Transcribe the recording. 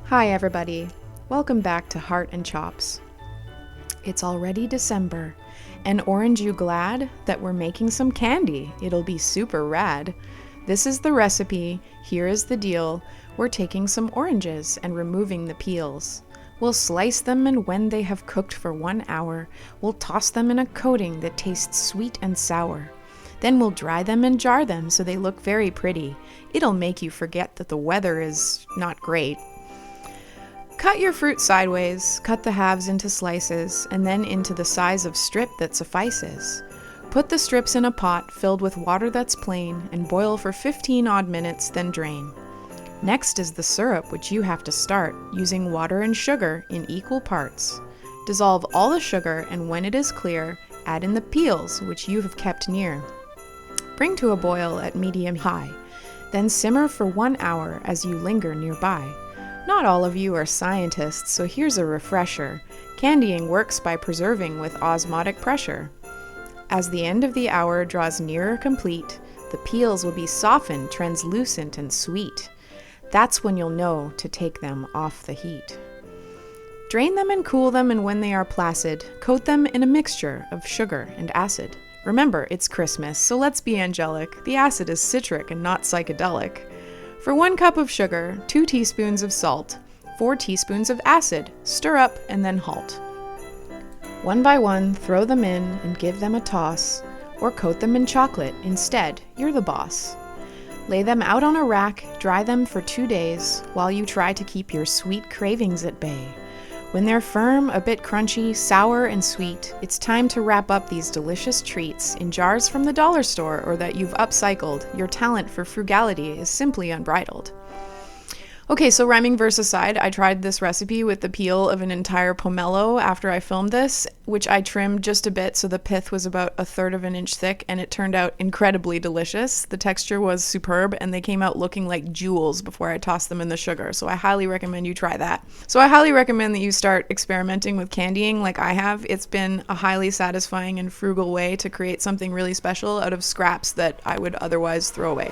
Hi everybody, welcome back to Heart and Chops. It's already December, and orange you glad that we're making some candy? It'll be super rad. This is the recipe, here is the deal. We're taking some oranges and removing the peels. We'll slice them, and when they have cooked for 1 hour, we'll toss them in a coating that tastes sweet and sour. Then we'll dry them and jar them so they look very pretty. It'll make you forget that the weather is not great. Cut your fruit sideways, cut the halves into slices, and then into the size of strip that suffices. Put the strips in a pot filled with water that's plain and boil for 15 odd minutes, then drain. Next is the syrup, which you have to start, using water and sugar in equal parts. Dissolve all the sugar, and when it is clear, add in the peels, which you have kept near. Bring to a boil at medium-high, then simmer for 1 hour as you linger nearby. Not all of you are scientists, so here's a refresher. Candying works by preserving with osmotic pressure. As the end of the hour draws nearer complete, the peels will be softened, translucent, and sweet. That's when you'll know to take them off the heat. Drain them and cool them, and when they are placid, coat them in a mixture of sugar and acid. Remember, it's Christmas, so let's be angelic. The acid is citric and not psychedelic. For 1 cup of sugar, 2 teaspoons of salt, 4 teaspoons of acid, stir up and then halt. One by one, throw them in and give them a toss, or coat them in chocolate instead, you're the boss. Lay them out on a rack, dry them for 2 days, while you try to keep your sweet cravings at bay. When they're firm, a bit crunchy, sour, and sweet, it's time to wrap up these delicious treats in jars from the dollar store or that you've upcycled. Your talent for frugality is simply unbridled. Okay, so rhyming verse aside, I tried this recipe with the peel of an entire pomelo after I filmed this, which I trimmed just a bit so the pith was about 1/3 of an inch thick, and it turned out incredibly delicious. The texture was superb, and they came out looking like jewels before I tossed them in the sugar, so I highly recommend you try that. So I highly recommend that you start experimenting with candying like I have. It's been a highly satisfying and frugal way to create something really special out of scraps that I would otherwise throw away.